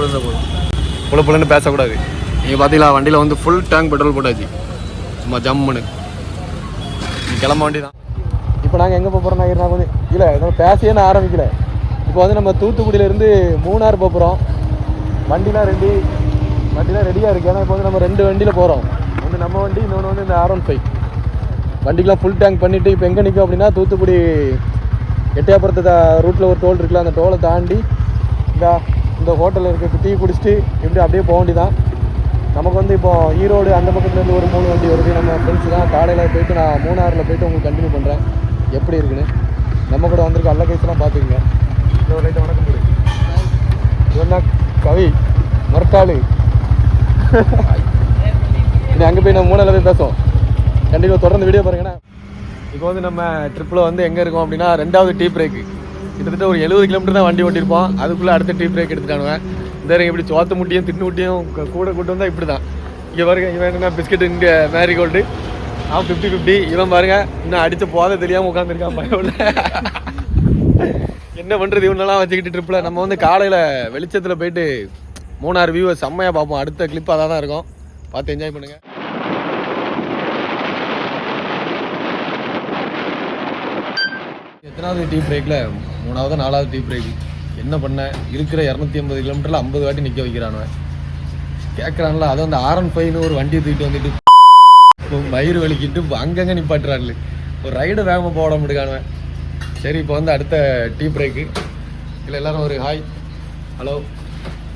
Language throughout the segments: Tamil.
புல புலன்னு பேசக்கூடாது. நீங்கள் பார்த்தீங்களா வண்டியில் வந்து ஃபுல் டேங்க் பெட்ரோல் போட்டாச்சு. சும்மா ஜம்முன்னு கிளம்ப வண்டி தான். இப்போ நாங்கள் எங்கே போகிறோம்னா கொஞ்சம் இல்லை நம்ம பேசியே நான் ஆரம்பிக்கல. இப்போ வந்து நம்ம தூத்துக்குடியிலேருந்து மூணார் போகிறோம். வண்டிலாம் ரெடியாக இருக்குது. ஏன்னா இப்போ வந்து நம்ம 2 வண்டியில் போகிறோம். ஒன்று நம்ம வண்டி, இன்னொன்று வந்து இந்த R15. வண்டிக்கெலாம் ஃபுல் டேங்க் பண்ணிவிட்டு இப்போ எங்கே நிற்கும் அப்படின்னா தூத்துக்குடி எட்டயபுரத்து ரூட்டில் ஒரு டோல் இருக்குல்ல, அந்த டோலை தாண்டி இந்த ஹோட்டலில் இருக்க டீ குடிச்சிட்டு இப்படி அப்படியே போக வேண்டி தான். நமக்கு வந்து இப்போது ஈரோடு அந்த பக்கத்துலேருந்து ஒரு 3 வண்டி வருது. நம்ம ஃப்ரெண்ட்ஸ் தான். காலையில் போய்ட்டு நான் மூணாரில் போய்ட்டு உங்களுக்கு கண்டினியூ பண்ணுறேன் எப்படி இருக்குன்னு. நம்ம கூட வந்திருக்க அல்ல கைஸ்லாம் பார்த்துக்குங்க. ஒரு லைட்டை வணக்கம் போடு. இவன் கவி மரட்டாளு. இனி அங்கே போய் நம்ம மூணாரில் போய் பேசுவோம். கண்டிப்பாக தொடர்ந்து வீடியோ பாருங்கன்னா. இப்போ வந்து நம்ம ட்ரிப்பில் வந்து எங்கே இருக்கோம் அப்படின்னா 2வது டீ பிரேக்கு. கிட்டத்தட்ட ஒரு 70 கிலோமீட்டர் தான் வண்டி ஓட்டியிருப்போம். அதுக்குள்ளே அடுத்த டீ பிரேக் எடுத்துட்டானுவேன். இந்த இப்படி சோத்த முட்டியும் தின்னு முட்டியும் கூட கூட்டு வந்தால் இப்படி தான். இங்கே பாருங்க, இவன் என்னன்னா பிஸ்கெட்டு இங்கே மேரிகோல்டு. அவன் 50-50. இவன் பாருங்க இன்னும் அடித்த போதை தெரியாமல் உட்காந்துருக்கான் பயம். என்ன பண்ணுறது இவனெல்லாம் வச்சுக்கிட்டு ட்ரிப்பில். நம்ம வந்து காலையில் வெளிச்சத்தில் போயிட்டு மூணார் வியூவை செம்மையாக பார்ப்போம். அடுத்த கிளிப் அதாக தான் இருக்கும். பார்த்து என்ஜாய் பண்ணுங்கள். எத்தனாவது டீ பிரேக்கில் 3வது 4வது டீ பிரேக்கு. என்ன பண்ண இருக்கிற 280 கிலோமீட்டரில் 50 வாட்டி நிற்க வைக்கிறானுவன். கேட்குறான்ல. அது வந்து R15 ஒரு வண்டியை தூக்கிட்டு வந்துட்டு வயிறு வலிக்கிட்டு அங்கங்கே நிப்பாட்டுறான்ல. ஒரு ரைடு வேகமாக போட முடியானுவன். சரி இப்போ வந்து அடுத்த டீ பிரேக்கு. இல்லை எல்லோரும் ஒரு ஹாய் ஹலோ.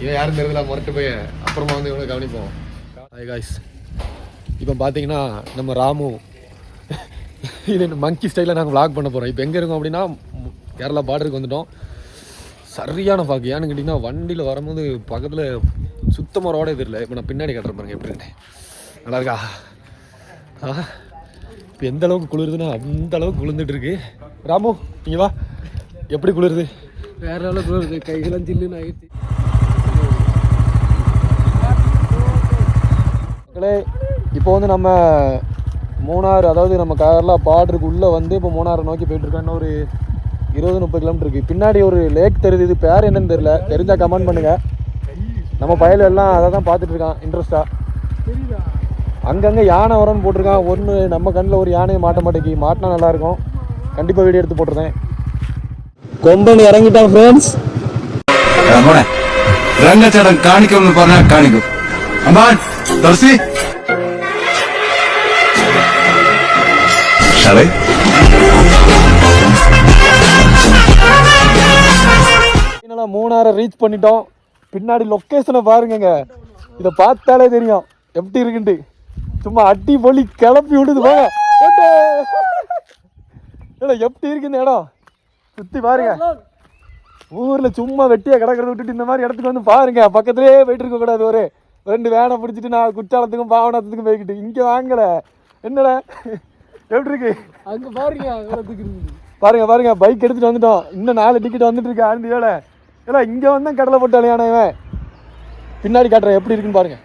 இவன் யாரும் தெரியுதுல முரட்டு போய் அப்புறமா வந்து இவனை கவனிப்போம். Hi guys. இப்போ பார்த்தீங்கன்னா நம்ம ராமு இது மங்கி ஸ்டைலில் நாங்கள் விளாக் பண்ண போகிறோம். இப்போ எங்கே இருக்கோம் அப்படின்னா கேரளா பார்டருக்கு வந்துட்டோம். சரியான ஃபாக். ஏன்னு கேட்டிங்கன்னா வண்டியில் வரும்போது பக்கத்தில் சுத்தமாக ரோடே தெரியல. இப்போ நான் பின்னாடி கட்டுற பாருங்க எப்படின்னு. நல்லா இருக்கா? இப்போ எந்த அளவுக்கு குளிருதுன்னா அந்த அளவுக்கு குளிர்ந்துட்டு இருக்கு. ராமு நீங்கள் வா. எப்படி குளிருது? வேற அளவுக்கு குளிருது. கைகளாம் ஜில்லுன்னு ஆகிடுச்சு. இப்போ வந்து நம்ம மூணாறு, அதாவது நம்ம கேரளா பார்டருக்கு உள்ளே வந்து இப்போ மூணாரை நோக்கி போயிட்டுருக்கோம். இன்னும் ஒரு 20-30 கிலோமீட்டர் இருக்குது. பின்னாடி ஒரு லேக் தெரியுது. இது பேர் என்னன்னு தெரியல. தெரிஞ்சால் கமெண்ட் பண்ணுங்கள். நம்ம பயல் எல்லாம் அதை தான் பார்த்துட்டு இருக்கான் இன்ட்ரெஸ்ட்டாக. அங்கங்கே யானை வரன்னு போட்டிருக்கான். ஒன்று நம்ம கண்ணில் ஒரு யானையை மாட்டேங்கி. மாட்டினா நல்லாயிருக்கும். கண்டிப்பாக வீடியோ எடுத்து போட்டுருந்தேன். கொம்பன் இறங்கிட்டான் ஃப்ரெண்ட்ஸ். ரங்கச்சடம் காணிக்கணும்னு பாருங்க. காணிக்கும் அம்மா தர்சி மூணாரை ரீச் பண்ணிட்டோம். பின்னாடி லொக்கேஷனை பாருங்க. இதை பார்த்தாலே தெரியும் எப்படி இருக்குன்ட்டு. சும்மா அட்டி பொலி கிளப்பி விடுது. எப்படி இருக்கு இந்த இடம் சுற்றி பாருங்க. ஊரில் சும்மா வெட்டியாக கிடக்கிறத விட்டுட்டு இந்த மாதிரி இடத்துக்கு வந்து பாருங்க. பக்கத்துலேயே போயிட்டு இருக்கக்கூடாது. ஒரு 2 வேனை பிடிச்சிட்டு நான் குற்றாலத்துக்கும் பாவனத்துக்கும் போய்கிட்டு இங்கே வாங்கலை. என்னடா எப்படி இருக்கு அங்கே பாருங்க. பாருங்க பைக் எடுத்துகிட்டு வந்துட்டோம். இன்னும் 4 டிக்கெட் வந்துட்டு இருக்கு ஆண்டியோட. ஏன்னா இங்கே வந்தால் கடலை போட்டாலையான இவன். பின்னாடி காட்டுறேன் எப்படி இருக்குன்னு பாருங்க.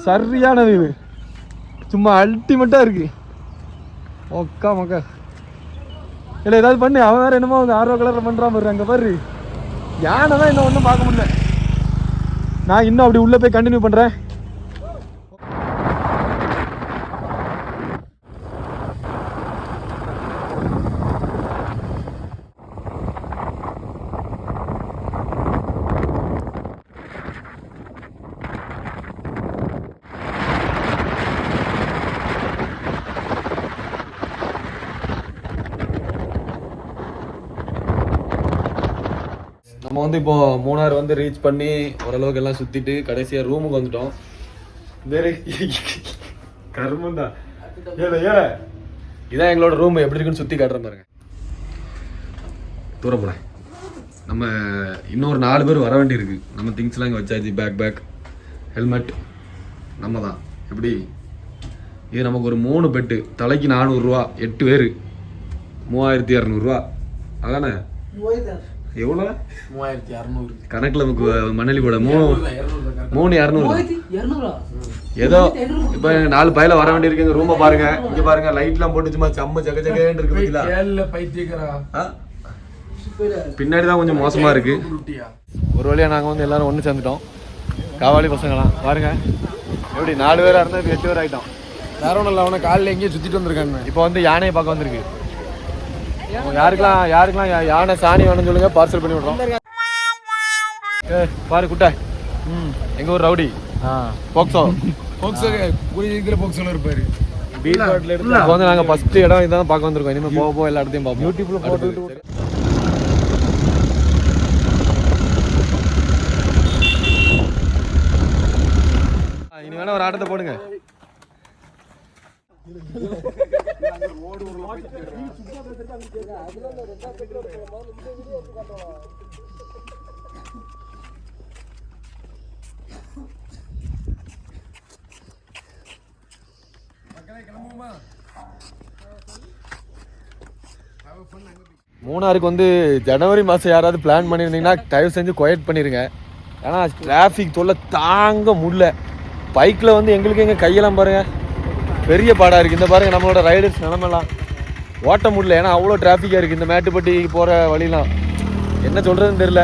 சரியானது இது. சும்மா அல்டிமேட்டாக இருக்கு. மொக்கா இல்லை ஏதாவது பண்ணு. அவன் வேறு என்னமோ ஆர்வ கலரில் பண்ணுறான் பாரு. அங்கே பாரு யானை தான் இன்னும் ஒன்றும் பார்க்க முடியல. நான் இன்னும் அப்படி உள்ளே போய் கண்டினியூ பண்ணுறேன். நம்ம வந்து இப்போ மூணார் வந்து ரீச் பண்ணி ஓரளவுக்கு எல்லாம் சுற்றிட்டு கடைசியாக ரூமுக்கு வந்துட்டோம். வேறு கருமம் தான். இதான் எங்களோட ரூம். எப்படி இருக்குன்னு சுற்றி காட்டுறேன் பாருங்க. தூரம் போல நம்ம இன்னொரு 4 பேர் வர வேண்டியிருக்கு. நம்ம திங்ஸ்லாம் இங்கே வச்சாச்சு. பேக் ஹெல்மெட் நம்ம தான். எப்படி இது நமக்கு ஒரு 3 பெட்டு. தலைக்கு 400 ரூபா. 8 பேர் 3200 ரூபா. அதானே எவ்வளோ? 3200 கணக்கில் நமக்கு மணலி போட 3200 ஏதோ. இப்போ 4 பையில வர வேண்டியிருக்குங்க. ரூமை பாருங்க. இங்கே பாருங்க லைட்லாம் போட்டு சும்மா செம்ம ஜகஜகன்னு இருக்கு. பின்னாடி தான் கொஞ்சம் மோசமா இருக்கு. ஒரு வழியாக நாங்கள் வந்து எல்லோரும் ஒன்று சேர்ந்துட்டோம். காவாலி பசங்களாம் பாருங்க, எப்படி 4 பேராக இருந்தால் இப்போ 8 பேர் ஆகிட்டோம். வேற ஒன்றும் இல்லை, அவனை காலையில் எங்கேயும் சுற்றிட்டு வந்திருக்காங்க. இப்போ வந்து யானையை பார்க்க வந்திருக்கு. யாருக்கெல்லாம் யானை சாணி வேணும்னு சொல்லுங்க, பார்சல் பண்ணி விட்றோம். பாரு குட்டை, எங்கள் ஊர் ரவுடி போக்சோ போக்ஸோல இருப்பாரு. இப்போ வந்து நாங்கள் ஃபஸ்ட்டு இடம் இதான் பார்க்க வந்திருக்கோம். இனிமேல் போக போக எல்லா இடத்தையும் பார்ப்போம். யூடியூப்ல போட்டு இனி வேணா ஒரு ஆட்டத்தை போடுங்க. மூணாருக்கு வந்து ஜனவரி மாதம் யாராவது பிளான் பண்ணியிருந்தீங்கன்னா தயவு செஞ்சு குவைட் பண்ணிடுங்க. ஏன்னா டிராஃபிக் தொல்லை தாங்க முடியல. பைக்கில் வந்து எங்களுக்கு எங்கள் கையெல்லாம் பாருங்கள் பெரிய பாடாக இருக்குது. இந்த பாருங்கள் நம்மளோட ரைடர்ஸ் நிலமெல்லாம் ஓட்ட முடியல, ஏன்னா அவ்வளோ டிராஃபிக்காக இருக்குது இந்த மேட்டுப்பட்டி போகிற வழிலாம். என்ன சொல்கிறதுன்னு தெரில.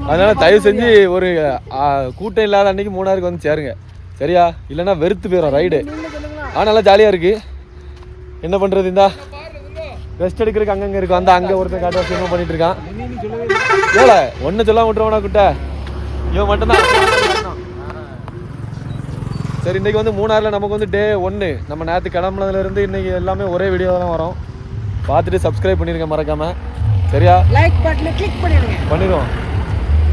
அதனால் தயவு செஞ்சு ஒரு கூட்டம் இல்லாத அன்றைக்கி மூணாருக்கு வந்து சேருங்க, சரியா? இல்லைன்னா வெறுத்து போயிடும் ரைடு. ஆனால் நல்லா ஜாலியாக இருக்குது. என்ன பண்ணுறது, இந்தா ரெஸ்ட் எடுக்கிறதுக்கு அங்கங்கே இருக்கும். அந்த அங்கே ஒருத்தன் காட்ட சினிமா பண்ணிட்டு இருக்கான். ஏழை ஒன்று சொல்லாம விட்டுருவானா குட்டை, இவன் மட்டும்தான். சரி, இன்றைக்கி வந்து மூணாரில் நமக்கு வந்து டே 1. நம்ம நேற்று கிளம்புனதுலேருந்து இன்றைக்கி எல்லாமே ஒரே வீடியோ தான் வரும். பார்த்துட்டு சப்ஸ்கிரைப் பண்ணிடுங்க மறக்காமல், சரியா? லைக் பட்டனை கிளிக் பண்ணிடுவோம்.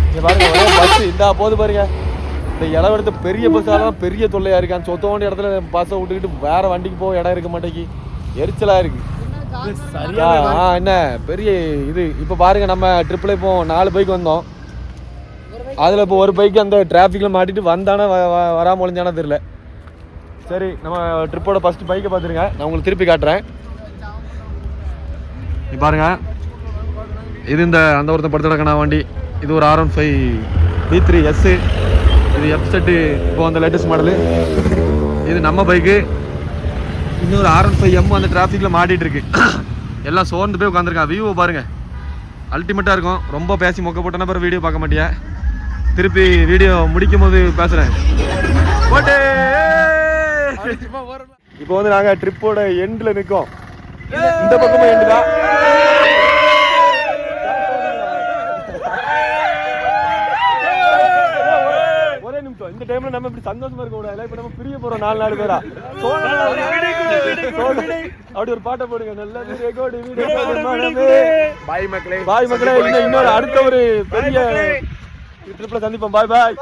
இங்கே பாருங்க, ஒரே பஸ் இந்த போது பாருங்க. இந்த இளவெடுத்த பெரிய பஸ்ஸால தான் பெரிய தொல்லையாக இருக்குது. அந்த சொத்த வேண்டிய இடத்துல பஸ்ஸை விட்டுக்கிட்டு வேறு வண்டிக்கு போக இடம் இருக்க மாட்டேங்கி எரிச்சலாக இருக்குது. என்ன பெரிய இது. இப்போ பாருங்க, நம்ம ட்ரிப்பில் இப்போ 4 பைக் வந்தோம். அதில் இப்போ ஒரு பைக்கு அந்த டிராஃபிக்கில் மாட்டிட்டு வந்தானே வராமல் ஒழிஞ்சானே தெரில. சரி, நம்ம ட்ரிப்போட ஃபஸ்ட்டு பைக்கை பார்த்துருங்க, நான் உங்களுக்கு திருப்பி காட்டுறேன். நீ பாருங்க, இது இந்த அந்த ஒருத்தன் படுத்து கிடக்கணா வண்டி. இது ஒரு R15 D3S. இது F-Z இப்போ அந்த லேட்டஸ்ட் மாடலு. இது நம்ம பைக்கு. இன்னொரு R15M அந்த டிராஃபிக்கில் மாட்டிகிட்டு இருக்கு. எல்லாம் சோர்ந்து போய் உட்காந்துருக்கான். வியூவை பாருங்கள், அல்டிமேட்டாக இருக்கும். ரொம்ப பேசி மொக்க போட்டோன்னா பிறகு வீடியோ பார்க்க மாட்டியா. திருப்பி வீடியோ முடிக்கும் போது பேசுகிறேன். இப்போ வந்து நாங்கள் ட்ரிப்போட எண்டில் நிற்கோம். இந்த பக்கமும் எண்டு தான். ஒரே நிமிஷம், இந்த டைம்ல நம்ம இப்படி சந்தோஷமா இருக்க கூடாது. இப்ப நம்ம பிரிய போறோம் 4 பேரா. அப்படி ஒரு பாட்டை போடுங்க. நல்லது பாய் மக்களே, பாய் மக்களே. இன்னொரு அடுத்த ஒரு பெரிய ட்ரிப்ல சந்திப்போம். பாய் பாய்.